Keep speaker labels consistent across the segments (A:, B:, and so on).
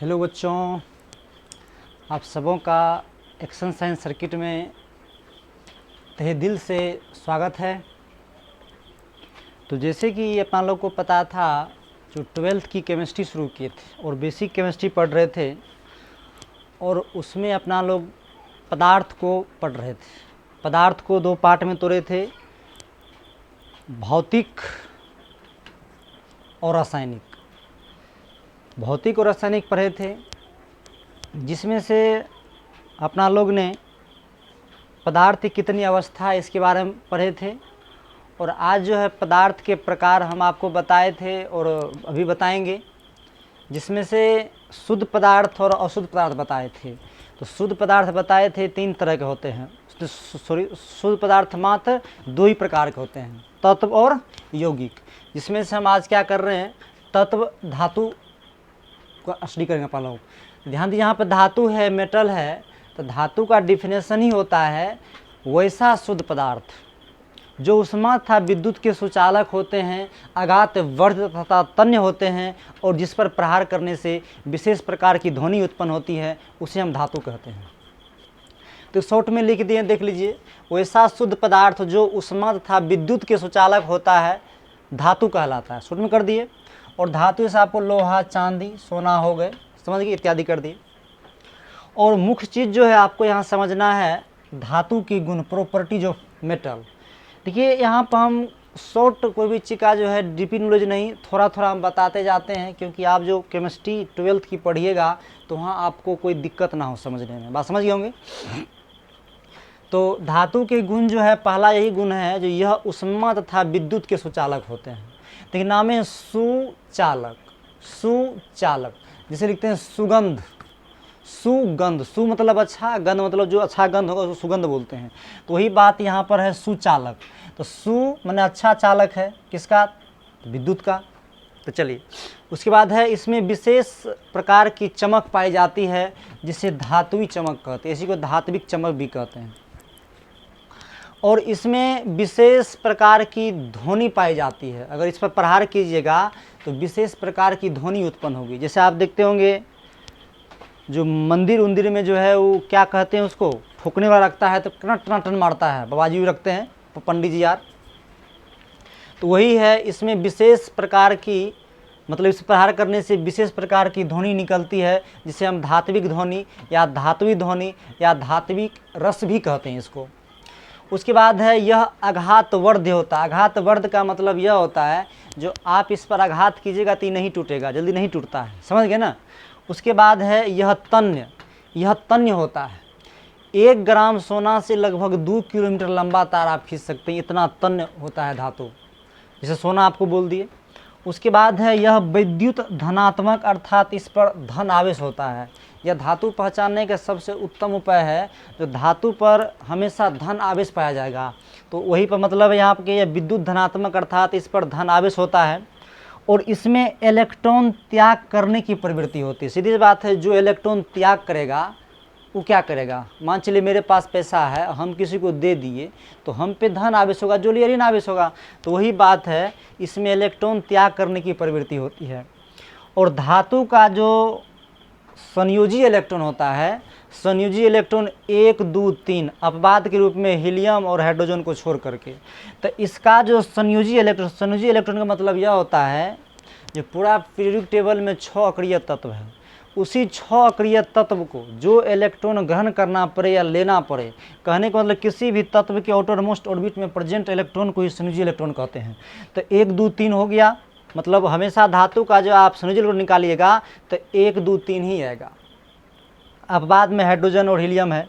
A: Hello बच्चों, आप सबों का एक्शन साइंस सर्किट में तहे दिल से स्वागत है। तो जैसे कि अपना लोग को पता था, जो 12th की केमिस्ट्री शुरू किए थे और बेसिक केमिस्ट्री पढ़ रहे थे और उसमें अपना लोग पदार्थ को पढ़ रहे थे। पदार्थ को दो पार्ट में तोड़े थे, भौतिक और रासायनिक। भौतिक और रासायनिक पढ़े थे, जिसमें से अपना लोग ने पदार्थ की कितनी अवस्था है इसके बारे में पढ़े थे। और आज जो है पदार्थ के प्रकार हम आपको बताए थे और अभी बताएंगे, जिसमें से शुद्ध पदार्थ और अशुद्ध पदार्थ बताए थे। तो शुद्ध पदार्थ बताए थे 3 तरह के होते हैं। शुद्ध पदार्थ मात्र 2 ही प्रकार के होते हैं, तत्व और यौगिक। जिसमें से हम आज क्या कर रहे हैं, तत्व धातु को स्टडी करेंगे अपन लोग। ध्यान दीजिए, यहाँ पर धातु है, मेटल है, तो धातु का डिफिनेशन ही होता है वैसा शुद्ध पदार्थ जो ऊष्मा तथा विद्युत के सुचालक होते हैं, अघात वर्ध तथा तन्य होते हैं और जिस पर प्रहार करने से विशेष प्रकार की ध्वनि उत्पन्न होती है, उसे हम धातु कहते हैं। तो शॉर्ट में लिख दिए, देख लीजिए, वैसा शुद्ध पदार्थ जो ऊष्मा तथा विद्युत के सुचालक होता है धातु कहलाता है। शॉर्ट में कर दिए। और धातु से आपको लोहा, चांदी, सोना हो गए, समझ गए, इत्यादि कर दिए। और मुख्य चीज़ जो है आपको यहाँ समझना है धातु की गुण, प्रॉपर्टीज ऑफ मेटल। देखिए, यहाँ पर हम शॉर्ट कोई भी चीज़ का जो है डीपी नॉलेज नहीं, थोड़ा थोड़ा हम बताते जाते हैं, क्योंकि आप जो केमिस्ट्री 12th की पढ़िएगा तो वहाँ आपको कोई दिक्कत ना हो समझने में। बात समझ गए होंगे। तो धातु के गुण जो है, पहला यही गुण है जो यह ऊष्मा तथा विद्युत के सुचालक होते हैं। देखिए, नाम है सुचालक। सुचालक जिसे लिखते हैं सुगंध। सुगंध, सु मतलब अच्छा, गंध मतलब जो अच्छा गंध होगा उसको सुगंध बोलते हैं। तो वही बात यहाँ पर है, सुचालक। तो सु माने अच्छा चालक है, किसका? विद्युत का। तो चलिए, उसके बाद है इसमें विशेष प्रकार की चमक पाई जाती है, जिसे धातुई चमक कहते हैं। इसी को धात्विक चमक भी कहते हैं। और इसमें विशेष प्रकार की ध्वनि पाई जाती है। अगर इस पर प्रहार कीजिएगा तो विशेष प्रकार की ध्वनि उत्पन्न होगी। जैसे आप देखते होंगे, जो मंदिर उंदिर में जो है वो क्या कहते हैं, उसको ठोकने वाला रखता है तो टन टन टन मारता है, बाबाजी भी रखते हैं, पंडित जी यार। तो वही है, इसमें विशेष प्रकार की, मतलब इस प्रहार करने से विशेष प्रकार की ध्वनि निकलती है, जिसे हम धात्विक ध्वनि या धात्विक ध्वनि या धात्विक रस भी कहते हैं इसको। उसके बाद है यह आघात वर्ध होता है। आघात वर्ध का मतलब यह होता है जो आप इस पर आघात कीजिएगा तो नहीं टूटेगा, जल्दी नहीं टूटता है, समझ गए ना। उसके बाद है यह तन्य। यह तन्य होता है। 1 ग्राम सोना से लगभग 2 किलोमीटर लंबा तार आप खींच सकते हैं, इतना तन्य होता है धातु, जैसे सोना आपको बोल दिए। उसके बाद है यह विद्युत धनात्मक, अर्थात इस पर धन आवेश होता है। यह धातु पहचानने का सबसे उत्तम उपाय है, जो धातु पर हमेशा धन आवेश पाया जाएगा। तो वही पर मतलब है यहाँ पर यह विद्युत धनात्मक, अर्थात इस पर धन आवेश होता है। और इसमें इलेक्ट्रॉन त्याग करने की प्रवृत्ति होती है। सीधी बात है, जो इलेक्ट्रॉन त्याग करेगा वो क्या करेगा? मान चलिए मेरे पास पैसा है, हम किसी को दे दिए तो हम पे धन आवेश होगा, जो लिए ऋण आवेश होगा। तो वही बात है, इसमें इलेक्ट्रॉन त्याग करने की प्रवृत्ति होती है। और धातु का जो संयोजी इलेक्ट्रॉन होता है, संयोजी इलेक्ट्रॉन 1, 2, 3 अपवाद के रूप में हीलियम और हाइड्रोजन को छोड़ करके। तो इसका जो संयोजी इलेक्ट्रॉन का मतलब यह होता है, जो पूरा पीरियोडिक टेबल में 6 अक्रिय तत्व है, उसी 6 अक्रिय तत्व को जो इलेक्ट्रॉन ग्रहण करना पड़े या लेना पड़े, कहने का मतलब किसी भी तत्व के आउटरमोस्ट ऑर्बिट में प्रेजेंट इलेक्ट्रॉन को ही संयोजी इलेक्ट्रॉन कहते हैं। तो 1, 2, 3 हो गया, मतलब हमेशा धातु का जो आप संयोजी इलेक्ट्रॉन निकालिएगा तो 1, 2, 3 ही आएगा। अब बाद में हाइड्रोजन और हीलियम है।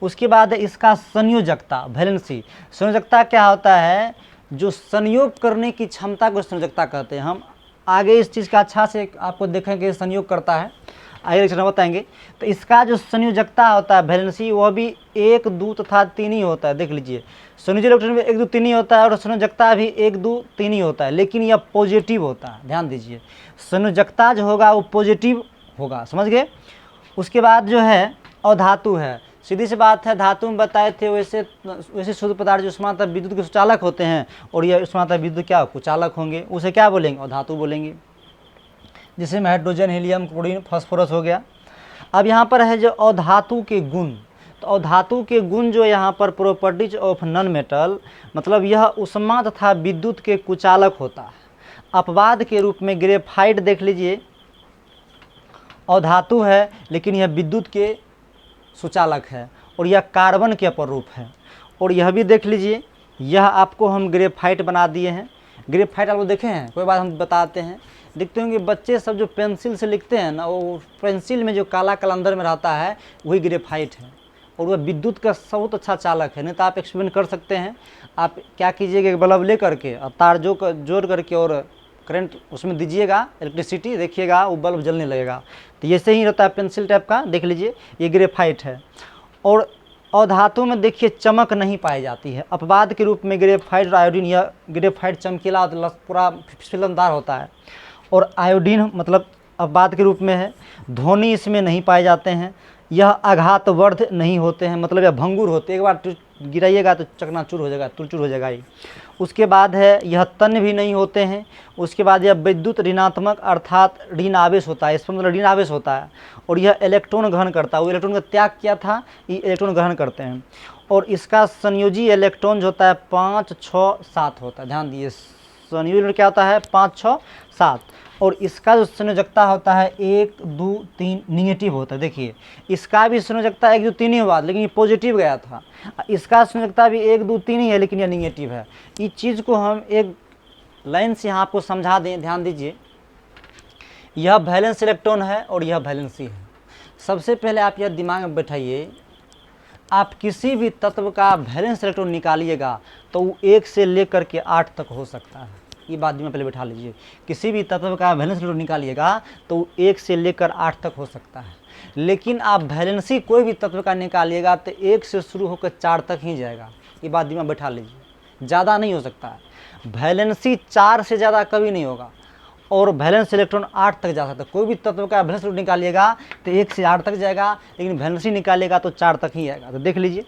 A: उसके बाद है इसका संयोजकता, वैलेंसी। संयोजकता क्या होता है? जो संयोग करने की क्षमता को संयोजकता कहते हैं। हम आगे इस चीज़ का अच्छा से आपको देखेंगे, संयोग करता है, आगे लेक्चर में बताएंगे। तो इसका जो संयोजकता होता है, वैलेंसी, वह भी 1, 2 तथा 3 ही होता है। देख लीजिए, संयोजी इलेक्ट्रॉन में 1, 2, 3 ही होता है और संयोजकता भी 1, 2, 3 ही होता है, लेकिन यह पॉजिटिव होता है। ध्यान दीजिए, संयोजकता जो होगा वो पॉजिटिव होगा, समझ गए। उसके बाद जो है अधातु है। सीधी सी बात है, धातु में बताए थे वैसे शुद्ध पदार्थ जो ऊष्मा तथा विद्युत के सुचालक होते हैं, और यह ऊष्मा तथा विद्युत क्या कुचालक होंगे, उसे क्या बोलेंगे? अधातु बोलेंगे। जिसमें हाइड्रोजन, हीलियम, क्लोरीन, फास्फोरस हो गया। अब यहाँ पर है जो अधातु के गुण, तो अधातु के गुण जो यहाँ पर प्रॉपर्टीज ऑफ नॉन मेटल, मतलब यह उष्मा तथा विद्युत के कुचालक होता है। अपवाद के रूप में ग्रेफाइट देख लीजिए, अधातु है लेकिन यह विद्युत के सुचालक है और यह कार्बन के अपरूप है। और यह भी देख लीजिए, यह आपको हम ग्रेफाइट बना दिए हैं। ग्रेफाइट आप लोग देखे हैं, कोई बात हम बताते हैं। देखते होंगे बच्चे सब जो पेंसिल से लिखते हैं ना, वो पेंसिल में जो काला काला अंदर में रहता है वही ग्रेफाइट है और वह विद्युत का बहुत अच्छा चालक है। नहीं तो आप एक्सपेरिमेंट कर सकते हैं। आप क्या कीजिएगा, बल्ब ले करके और तार जोड़ करके और करंट उसमें दीजिएगा, इलेक्ट्रिसिटी, देखिएगा वो बल्ब जलने लगेगा। तो ऐसे ही रहता है पेंसिल टाइप का, देख लीजिए ये ग्रेफाइट है। और अधातु में देखिए चमक नहीं पाई जाती है। अपवाद के रूप में ग्रेफाइट और आयोडीन, यह ग्रेफाइट चमकीला और पूरा फिसलनदार होता है और आयोडीन मतलब अपवाद के रूप में है। ध्वनि इसमें नहीं पाए जाते हैं। यह आघातवर्ध नहीं होते हैं, मतलब यह भंगुर होते हैं, एक बार गिराइएगा तो चकनाचूर हो जाएगा, तुरचूर हो जाएगा ये। उसके बाद है यह तन्य भी नहीं होते हैं। उसके बाद यह विद्युत ऋणात्मक अर्थात ऋण आवेश होता है, इसमें मतलब ऋण आवेश होता है। और यह इलेक्ट्रॉन ग्रहण करता है, वो इलेक्ट्रॉन का त्याग किया था, ये इलेक्ट्रॉन ग्रहण करते हैं। और इसका संयोजी इलेक्ट्रॉन जो होता है 5, 6, 7 होता है। ध्यान दिए, संयोजी इलेक्ट्रॉन क्या होता है 5, 6, 7। और इसका जो संयोजकता होता है 1, 2, 3 निगेटिव होता है। देखिए इसका भी संयोजकता 1, 2, 3 ही हुआ लेकिन ये पॉजिटिव गया था। इसका संयोजकता भी 1, 2, 3 ही है लेकिन यह निगेटिव है। इस चीज़ को हम एक लाइन से यहाँ आपको समझा दें, ध्यान दीजिए। यह वैलेंस इलेक्ट्रॉन है और यह वैलेंसी है। सबसे पहले आप यह दिमाग में बैठाइए, आप किसी भी तत्व का वैलेंस इलेक्ट्रॉन निकालिएगा तो वो 1 से लेकर के 8 तक हो सकता है। ये बात में पहले बैठा लीजिए, किसी भी तत्व का वैलेंस इलेक्ट्रॉन निकालिएगा तो 1 से लेकर 8 तक हो सकता है। लेकिन आप वैलेंसी कोई भी तत्व का निकालिएगा तो 1 से शुरू होकर 4 तक ही जाएगा। ये बात दिमाग में बैठा लीजिए, ज़्यादा नहीं हो सकता है। वैलेंसी 4 से ज़्यादा कभी नहीं होगा और वैलेंस इलेक्ट्रॉन 8 तक जा सकता है। कोई भी तत्व का वैलेंस इलेक्ट्रॉन निकालिएगा तो 1 से 8 तक जाएगा, लेकिन वैलेंसी निकालिएगा तो 4 तक ही आएगा। तो देख लीजिए,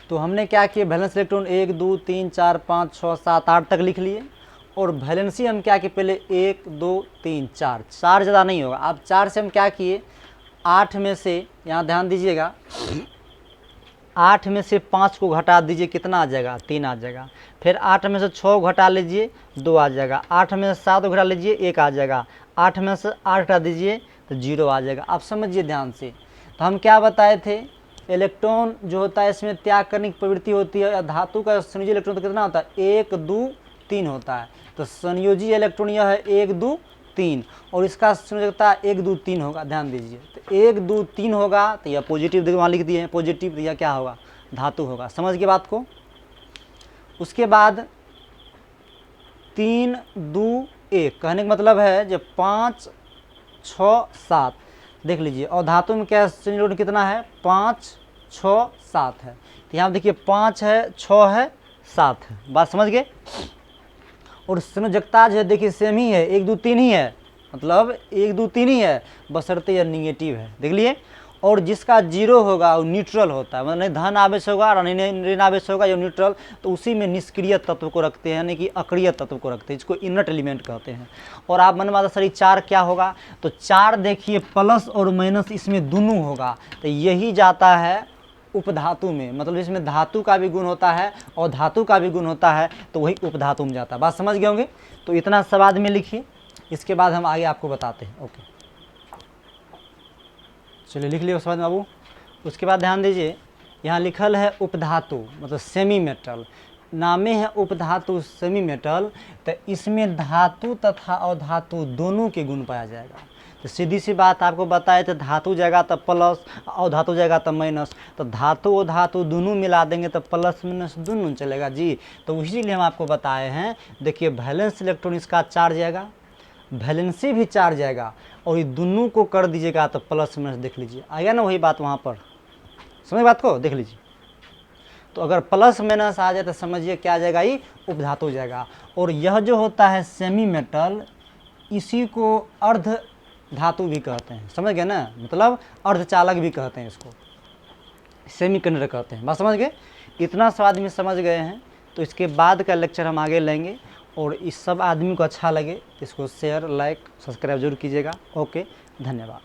A: तो हमने क्या किया, वैलेंस इलेक्ट्रॉन 1, 2, 3, 4, 5, 6, 7, 8 तक लिख लिए। और वैलेंसी हम क्या किए, पहले 1, 2, 3, 4 ज़्यादा नहीं होगा। अब 4 से हम क्या किए, 8 में से, यहाँ ध्यान दीजिएगा, 8 में से 5 को घटा दीजिए, कितना आ जाएगा, 3 आ जाएगा। फिर 8 में से 6 घटा लीजिए, 2 आ जाएगा। 8 में से 7 घटा लीजिए, 1 आ जाएगा। 8 में से 8 घटा दीजिए तो 0 आ जाएगा। आप समझिए ध्यान से। तो हम क्या बताए थे, इलेक्ट्रॉन जो होता है इसमें त्याग करने की प्रवृत्ति होती है। धातु का संयोजी इलेक्ट्रॉन तो कितना होता है, 1, 2, 3 होता है। तो संयोजी इलेक्ट्रॉन यह है 1, 2, 3 और इसका संयोजकता 1, 2, 3 होगा। ध्यान दीजिए, तो 1, 2, 3 होगा तो यह पॉजिटिव, देखो वहाँ लिख दिए हैं पॉजिटिव, तो यह क्या होगा, धातु होगा। समझ के बात को। उसके बाद 3, 2, 1 कहने का मतलब है जब 5, 6, 7 देख लीजिए। और धातु में क्या संयोजन कितना है, 5, 6, 7 है। तो यहाँ देखिए 5 है, 6 है, 7 है। बात समझ गए। और संयोजकता जो है देखिए सेम ही है, 1, 2, 3 ही है, मतलब 1, 2, 3 ही है, बशर्ते यह निगेटिव है। देख लिए। और जिसका 0 होगा वो न्यूट्रल होता है, मतलब धन आवेश होगा और ऋण आवेश होगा, या न्यूट्रल, तो उसी में निष्क्रिय तत्व को रखते हैं, यानी कि अक्रिय तत्व को रखते हैं, इसको इनर्ट एलिमेंट कहते हैं। और आप मन माता सर 4 क्या होगा, तो 4 देखिए प्लस और माइनस इसमें दोनों होगा, तो यही जाता है उपधातु में, मतलब इसमें धातु का भी गुण होता है और धातु का भी गुण होता है, तो वही उपधातु में जाता है। बात समझ गए होंगे। तो इतना सवाद में लिखिए, इसके बाद हम आगे आपको बताते हैं। ओके, चलिए लिख लिया उसके बाद बाबू। उसके बाद ध्यान दीजिए, यहाँ लिखल है उपधातु मतलब सेमी मेटल, नामे है उपधातु सेमी मेटल, तो इसमें धातु तथा अधातु दोनों के गुण पाया जाएगा। तो सीधी सी बात आपको बताए, तो धातु जाएगा तो प्लस, अधातु जाएगा तो माइनस, तो धातु और धातु दोनों मिला देंगे तो प्लस माइनस दोनों चलेगा जी। तो इसीलिए हम आपको बताए हैं, देखिए वैलेंस इलेक्ट्रॉन इसका चार्ज जाएगा, वैलेंसी भी चार्ज जाएगा, और ये दोनों को कर दीजिएगा तो प्लस माइनस देख लीजिए आ गया ना, वही बात वहाँ पर। समझ बात को, देख लीजिए। तो अगर प्लस माइनस आ जाए तो समझिए क्या आ जाएगा, ये उपधातु जाएगा। और यह जो होता है सेमी मेटल, इसी को अर्ध धातु भी कहते हैं। समझ गए ना, मतलब अर्धचालक भी कहते हैं इसको, सेमी कंडक्टर कहते हैं। बात समझ गए। इतना स्वाद में समझ गए हैं, तो इसके बाद का लेक्चर हम आगे लेंगे। और इस सब आदमी को अच्छा लगे तो इसको शेयर, लाइक, सब्सक्राइब जरूर कीजिएगा। ओके, धन्यवाद।